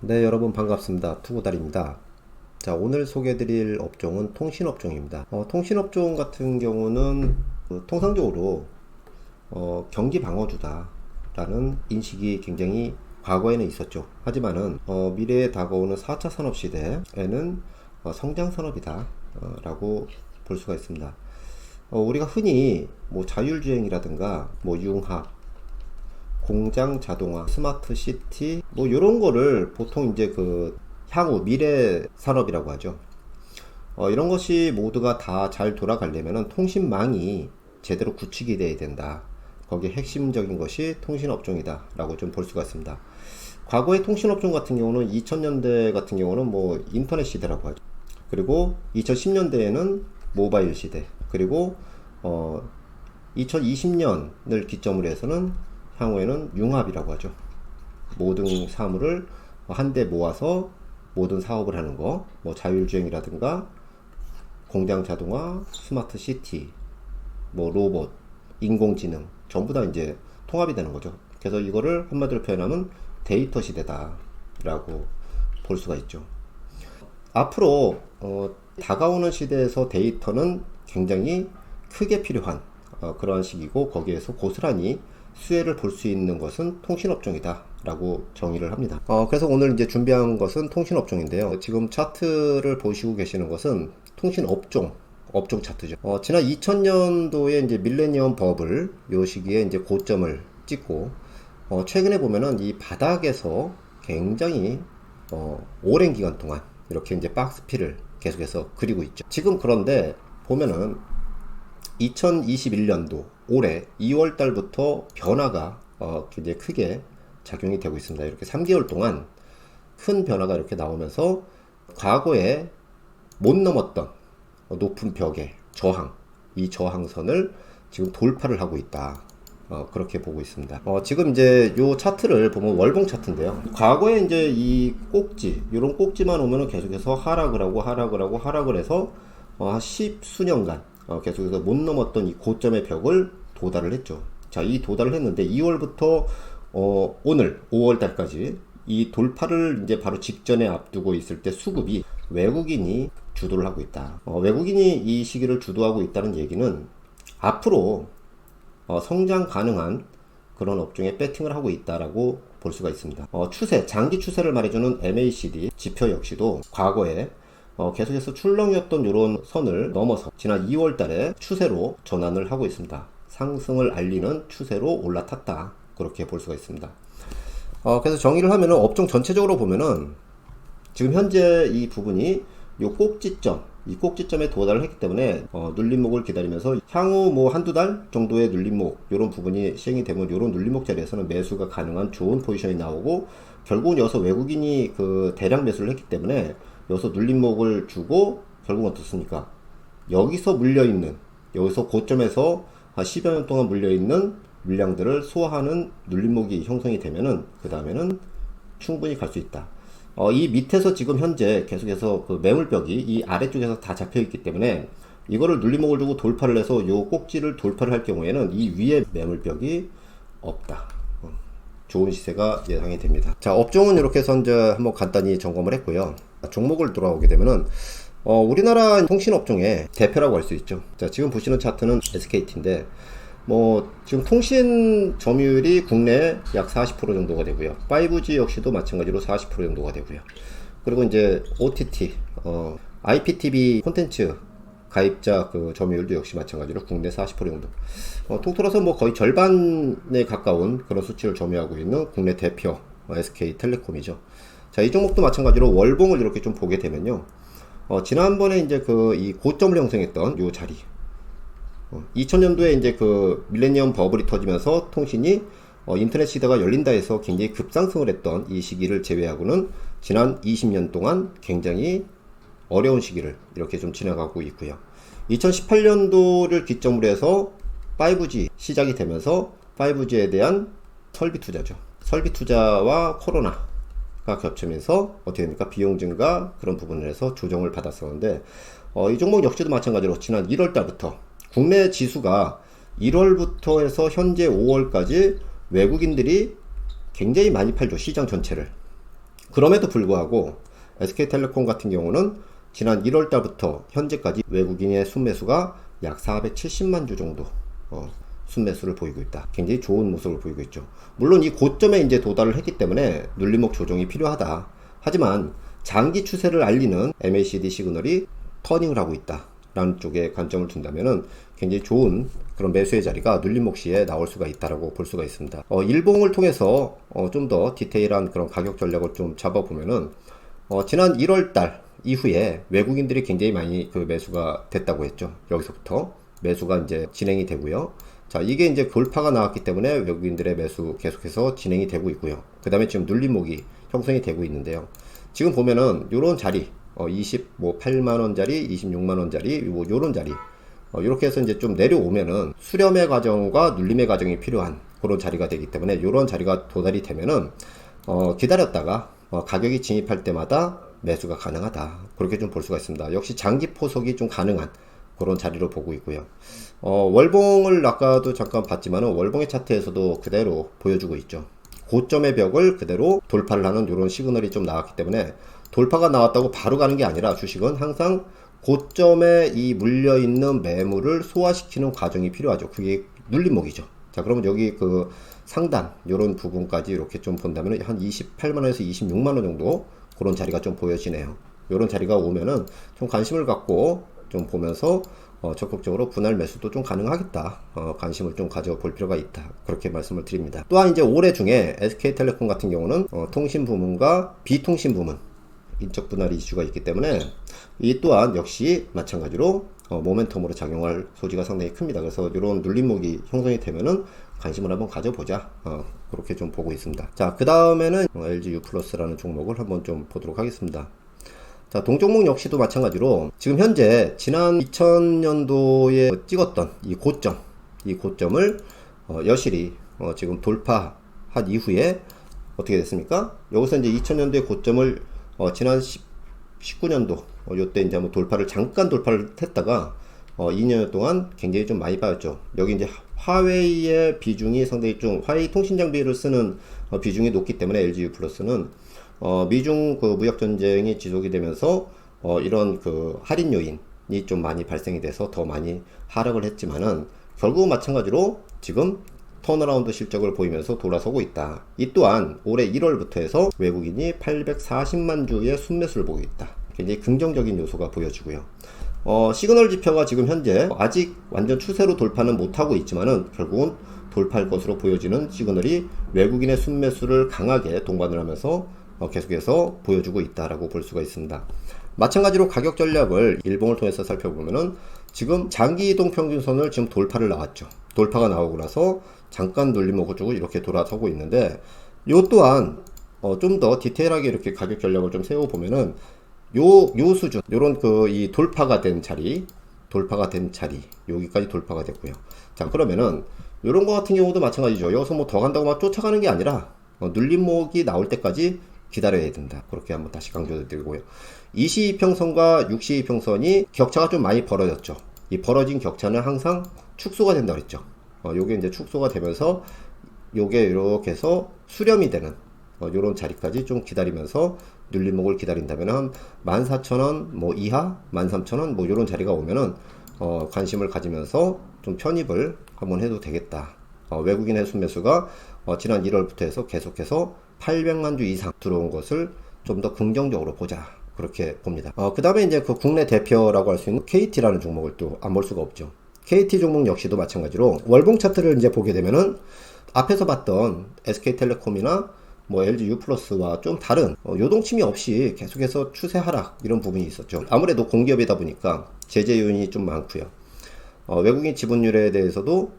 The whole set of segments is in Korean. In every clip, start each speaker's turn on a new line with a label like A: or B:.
A: 네, 여러분 반갑습니다. 투고달입니다. 자, 오늘 소개해드릴 업종은 통신업종입니다. 통신업종 같은 경우는 통상적으로 경기방어주다라는 인식이 굉장히 과거에는 있었죠. 하지만은 미래에 다가오는 4차 산업시대에는 성장산업이다 라고 볼 수가 있습니다. 우리가 흔히 뭐 자율주행이라든가 뭐 융합, 공장 자동화, 스마트 시티 뭐 이런 거를 보통 이제 그 향후 미래 산업이라고 하죠. 이런 것이 모두가 다 잘 돌아가려면은 통신망이 제대로 구축이 돼야 된다. 거기에 핵심적인 것이 통신업종이다 라고 좀 볼 수가 있습니다. 과거의 통신업종 같은 경우는 2000년대 같은 경우는 뭐 인터넷 시대라고 하죠. 그리고 2010년대에는 모바일 시대, 그리고 2020년을 기점으로 해서는 향후에는 융합이라고 하죠. 모든 사물을 한데 모아서 모든 사업을 하는 거, 뭐 자율주행이라든가 공장 자동화, 스마트 시티, 뭐 로봇, 인공지능 전부 다 이제 통합이 되는 거죠. 그래서 이거를 한마디로 표현하면 데이터 시대다라고 볼 수가 있죠. 앞으로 다가오는 시대에서 데이터는 굉장히 크게 필요한 그러한 시기고, 거기에서 고스란히 수혜를 볼 수 있는 것은 통신업종이다 라고 정의를 합니다. 그래서 오늘 이제 준비한 것은 통신업종인데요. 지금 차트를 보시고 계시는 것은 통신업종 차트죠. 지난 2000년도에 이제 밀레니엄 버블 요 시기에 이제 고점을 찍고, 최근에 보면은 이 바닥에서 굉장히 오랜 기간 동안 이렇게 이제 박스피를 계속해서 그리고 있죠. 지금 그런데 보면은 2021년도 올해 2월 달부터 변화가 굉장히 크게 작용이 되고 있습니다. 이렇게 3개월 동안 큰 변화가 이렇게 나오면서 과거에 못 넘었던 높은 벽의 저항, 이 저항선을 지금 돌파를 하고 있다. 그렇게 보고 있습니다. 지금 이제 요 차트를 보면 월봉 차트인데요. 과거에 이제 이 꼭지, 요런 꼭지만 오면은 계속해서 하락을 해서 한 10수년간 계속해서 못 넘었던 이 고점의 벽을 도달을 했죠. 자, 이 도달을 했는데 2월부터 오늘 5월 달까지 이 돌파를 이제 바로 직전에 앞두고 있을 때 수급이 외국인이 주도를 하고 있다. 외국인이 이 시기를 주도하고 있다는 얘기는 앞으로 성장 가능한 그런 업종에 배팅을 하고 있다라고 볼 수가 있습니다. 추세, 장기 추세를 말해주는 MACD 지표 역시도 과거에 계속해서 출렁이었던 이런 선을 넘어서 지난 2월 달에 추세로 전환을 하고 있습니다. 상승을 알리는 추세로 올라탔다. 그렇게 볼 수가 있습니다. 그래서 정의를 하면은 업종 전체적으로 보면은 지금 현재 이 부분이 요 꼭지점, 이 꼭지점에 도달을 했기 때문에 눌림목을 기다리면서 향후 뭐 한두 달 정도의 눌림목, 요런 부분이 시행이 되면 요런 눌림목 자리에서는 매수가 가능한 좋은 포지션이 나오고, 결국은 여기서 외국인이 그 대량 매수를 했기 때문에 여기서 눌림목을 주고 결국은 어떻습니까? 여기서 물려있는, 여기서 고점에서 한 10여 년 동안 물려있는 물량들을 소화하는 눌림목이 형성이 되면은 그 다음에는 충분히 갈 수 있다. 이 밑에서 지금 현재 계속해서 그 매물벽이 이 아래쪽에서 다 잡혀 있기 때문에 이거를 눌림목을 주고 돌파를 해서 요 꼭지를 돌파를 할 경우에는 이 위에 매물벽이 없다. 좋은 시세가 예상이 됩니다. 자, 업종은 이렇게 해서 이제 한번 간단히 점검을 했고요. 종목을 돌아오게 되면은 우리나라 통신업종의 대표라고 할 수 있죠. 자, 지금 보시는 차트는 SKT인데 뭐 지금 통신 점유율이 국내 약 40% 정도가 되고요. 5G 역시도 마찬가지로 40% 정도가 되고요. 그리고 이제 OTT, IPTV 콘텐츠 가입자 그 점유율도 역시 마찬가지로 국내 40% 정도. 통틀어서 뭐 거의 절반에 가까운 그런 수치를 점유하고 있는 국내 대표 SK텔레콤이죠. 자, 이 종목도 마찬가지로 월봉을 이렇게 좀 보게 되면요. 지난번에 이제 그 이 고점을 형성했던 요 자리. 2000년도에 이제 그 밀레니엄 버블이 터지면서 통신이 인터넷 시대가 열린다 해서 굉장히 급상승을 했던 이 시기를 제외하고는 지난 20년 동안 굉장히 어려운 시기를 이렇게 좀 지나가고 있고요. 2018년도를 기점으로 해서 5G 시작이 되면서 5G에 대한 설비 투자죠. 설비 투자와 코로나가 겹치면서 어떻게 됩니까? 비용 증가 그런 부분을 해서 조정을 받았었는데, 이 종목 역시도 마찬가지로 지난 1월 달부터 국내 지수가 1월부터 해서 현재 5월까지 외국인들이 굉장히 많이 팔죠. 시장 전체를. 그럼에도 불구하고 SK텔레콤 같은 경우는 지난 1월 달부터 현재까지 외국인의 순매수가 약 470만 주 정도 순매수를 보이고 있다. 굉장히 좋은 모습을 보이고 있죠. 물론 이 고점에 이제 도달을 했기 때문에 눌림목 조정이 필요하다. 하지만 장기 추세를 알리는 MACD 시그널이 터닝을 하고 있다 라는 쪽에 관점을 둔다면은 굉장히 좋은 그런 매수의 자리가 눌림목 시에 나올 수가 있다라고 볼 수가 있습니다. 일봉을 통해서 좀 더 디테일한 그런 가격 전략을 좀 잡아보면은 지난 1월 달 이후에 외국인들이 굉장히 많이 그 매수가 됐다고 했죠. 여기서부터 매수가 이제 진행이 되고요. 자, 이게 이제 돌파가 나왔기 때문에 외국인들의 매수 계속해서 진행이 되고 있고요. 그 다음에 지금 눌림목이 형성이 되고 있는데요. 지금 보면은 요런 자리 28만원짜리 26만원짜리 요런 자리 이렇게 해서 이제 좀 내려오면은 수렴의 과정과 눌림의 과정이 필요한 그런 자리가 되기 때문에 요런 자리가 도달이 되면은 기다렸다가 가격이 진입할 때마다 매수가 가능하다. 그렇게 좀 볼 수가 있습니다. 역시 장기 포석이 좀 가능한 그런 자리로 보고 있고요. 월봉을 아까도 잠깐 봤지만은 월봉의 차트에서도 그대로 보여주고 있죠. 고점의 벽을 그대로 돌파를 하는 이런 시그널이 좀 나왔기 때문에 돌파가 나왔다고 바로 가는 게 아니라 주식은 항상 고점에 이 물려있는 매물을 소화시키는 과정이 필요하죠. 그게 눌림목이죠. 자, 그러면 여기 그 상단 요런 부분까지 이렇게 좀 본다면 한 28만원에서 26만원 정도 그런 자리가 좀 보여지네요. 요런 자리가 오면은 좀 관심을 갖고 좀 보면서 적극적으로 분할 매수도 좀 가능하겠다. 관심을 좀 가져볼 필요가 있다. 그렇게 말씀을 드립니다. 또한 이제 올해 중에 SK텔레콤 같은 경우는 통신 부문과 비통신 부문 인적 분할 이슈가 있기 때문에 이 또한 역시 마찬가지로 모멘텀으로 작용할 소지가 상당히 큽니다. 그래서 이런 눌림목이 형성이 되면은 관심을 한번 가져보자. 그렇게 좀 보고 있습니다. 자, 그 다음에는 LG U+라는 종목을 한번 좀 보도록 하겠습니다. 자, 동종목 역시도 마찬가지로 지금 현재 지난 2000년도에 찍었던 이 고점을 여실히 지금 돌파한 이후에 어떻게 됐습니까? 여기서 이제 2000년도의 고점을 지난 19년도 요때 이제 한번 잠깐 돌파를 했다가 2년 동안 굉장히 좀 많이 빠졌죠. 여기 이제 화웨이의 비중이 상당히 좀 화웨이 통신 장비를 쓰는 비중이 높기 때문에 LG U+는 미중 그 무역 전쟁이 지속이 되면서 이런 그 할인 요인이 좀 많이 발생이 돼서 더 많이 하락을 했지만은 결국 마찬가지로 지금 턴어라운드 실적을 보이면서 돌아서고 있다. 이 또한 올해 1월부터 해서 외국인이 840만 주의 순매수를 보고 있다. 굉장히 긍정적인 요소가 보여지고요. 시그널 지표가 지금 현재 아직 완전 추세로 돌파는 못하고 있지만은 결국은 돌파할 것으로 보여지는 시그널이 외국인의 순매수를 강하게 동반을 하면서 계속해서 보여주고 있다라고 볼 수가 있습니다. 마찬가지로 가격 전략을 일봉을 통해서 살펴보면은 지금 장기 이동 평균선을 지금 돌파를 나왔죠. 돌파가 나오고 나서 잠깐 눌림목을 주고 이렇게 돌아서고 있는데 요 또한 좀 더 디테일하게 이렇게 가격 전략을 좀 세워보면은 요 수준 요런 그 이 돌파가 된 자리 여기까지 돌파가 됐고요. 자, 그러면은 요런 거 같은 경우도 마찬가지죠. 여기서 뭐 더 간다고 막 쫓아가는 게 아니라 눌림목이 나올 때까지 기다려야 된다. 그렇게 한번 다시 강조드리고요. 22평선과 62평선이 격차가 좀 많이 벌어졌죠. 이 벌어진 격차는 항상 축소가 된다고 그랬죠. 요게 이제 축소가 되면서 요게 이렇게 해서 수렴이 되는 요런 자리까지 좀 기다리면서 눌림목을 기다린다면 한 14,000원 뭐 이하 13,000원 뭐 요런 자리가 오면은 관심을 가지면서 좀 편입을 한번 해도 되겠다. 외국인의 순매수가 지난 1월부터 해서 계속해서 800만 주 이상 들어온 것을 좀 더 긍정적으로 보자. 그렇게 봅니다. 그 다음에 이제 그 국내 대표라고 할 수 있는 KT라는 종목을 또 안 볼 수가 없죠. KT 종목 역시도 마찬가지로 월봉 차트를 이제 보게 되면은 앞에서 봤던 SK텔레콤이나 뭐 LG U+와 좀 다른 요동침이 없이 계속해서 추세 하락 이런 부분이 있었죠. 아무래도 공기업이다 보니까 제재 요인이 좀 많고요. 외국인 지분율에 대해서도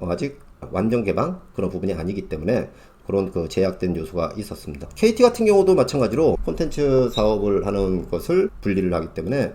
A: 아직 완전 개방 그런 부분이 아니기 때문에 그런 그 제약된 요소가 있었습니다. KT 같은 경우도 마찬가지로 콘텐츠 사업을 하는 것을 분리를 하기 때문에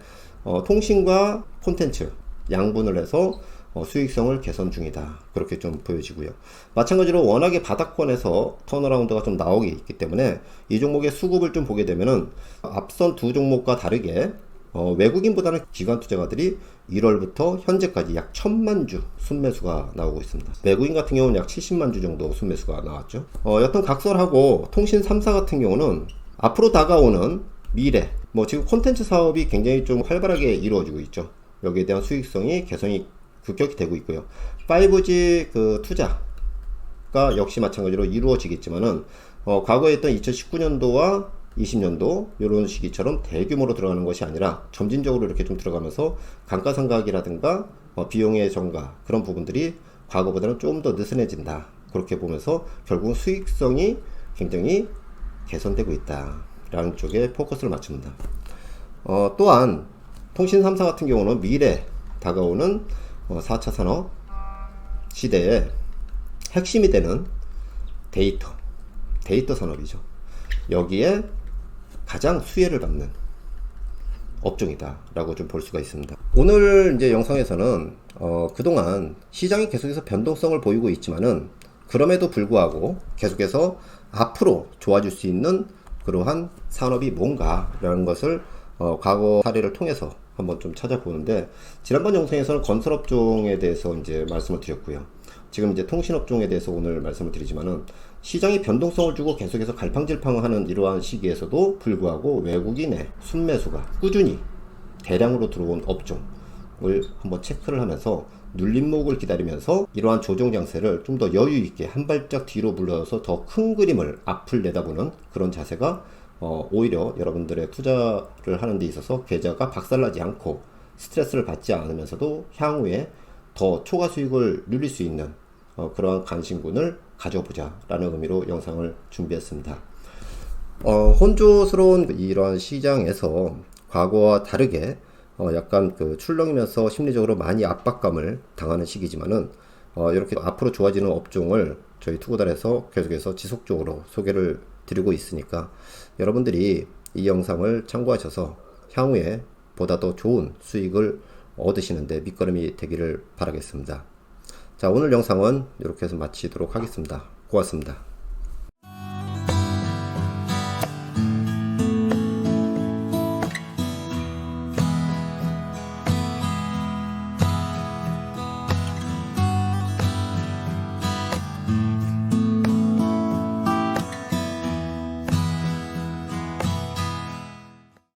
A: 통신과 콘텐츠 양분을 해서 수익성을 개선 중이다. 그렇게 좀 보여지고요. 마찬가지로 워낙에 바닥권에서 턴어라운드가 좀 나오기 있기 때문에 이 종목의 수급을 좀 보게 되면은 앞선 두 종목과 다르게 외국인보다는 기관 투자가들이 1월부터 현재까지 약 1000만 주 순매수가 나오고 있습니다. 외국인 같은 경우는 약 70만 주 정도 순매수가 나왔죠. 여튼 각설하고 통신 3사 같은 경우는 앞으로 다가오는 미래, 뭐 지금 콘텐츠 사업이 굉장히 좀 활발하게 이루어지고 있죠. 여기에 대한 수익성이 개선이 급격히 되고 있고요. 5G 그 투자가 역시 마찬가지로 이루어지겠지만은 과거에 했던 2019년도와 20년도 이런 시기처럼 대규모로 들어가는 것이 아니라 점진적으로 이렇게 좀 들어가면서 감가상각이라든가 비용의 전가 그런 부분들이 과거보다는 좀 더 느슨해진다. 그렇게 보면서 결국 수익성이 굉장히 개선되고 있다라는 쪽에 포커스를 맞춥니다. 또한 통신 3사 같은 경우는 미래 다가오는 4차 산업 시대에 핵심이 되는 데이터 산업이죠. 여기에 가장 수혜를 받는 업종이다 라고 좀 볼 수가 있습니다. 오늘 이제 영상에서는 그동안 시장이 계속해서 변동성을 보이고 있지만은 그럼에도 불구하고 계속해서 앞으로 좋아질 수 있는 그러한 산업이 뭔가 라는 것을 과거 사례를 통해서 한번 좀 찾아보는데, 지난번 영상에서는 건설업종에 대해서 이제 말씀을 드렸고요. 지금 이제 통신업종에 대해서 오늘 말씀을 드리지만은 시장이 변동성을 주고 계속해서 갈팡질팡하는 이러한 시기에서도 불구하고 외국인의 순매수가 꾸준히 대량으로 들어온 업종을 한번 체크를 하면서 눌림목을 기다리면서 이러한 조정 장세를 좀 더 여유 있게 한 발짝 뒤로 물러서 더 큰 그림을 앞을 내다보는 그런 자세가 오히려 여러분들의 투자를 하는 데 있어서 계좌가 박살나지 않고 스트레스를 받지 않으면서도 향후에 더 초과 수익을 누릴 수 있는 그러한 관심군을 가져보자 라는 의미로 영상을 준비했습니다. 혼조스러운 이러한 시장에서 과거와 다르게 약간 그 출렁이면서 심리적으로 많이 압박감을 당하는 시기지만은 이렇게 앞으로 좋아지는 업종을 저희 투고단에서 계속해서 지속적으로 소개를 드리고 있으니까 여러분들이 이 영상을 참고하셔서 향후에 보다 더 좋은 수익을 얻으시는데 밑거름이 되기를 바라겠습니다. 자, 오늘 영상은 이렇게 해서 마치도록 하겠습니다. 고맙습니다.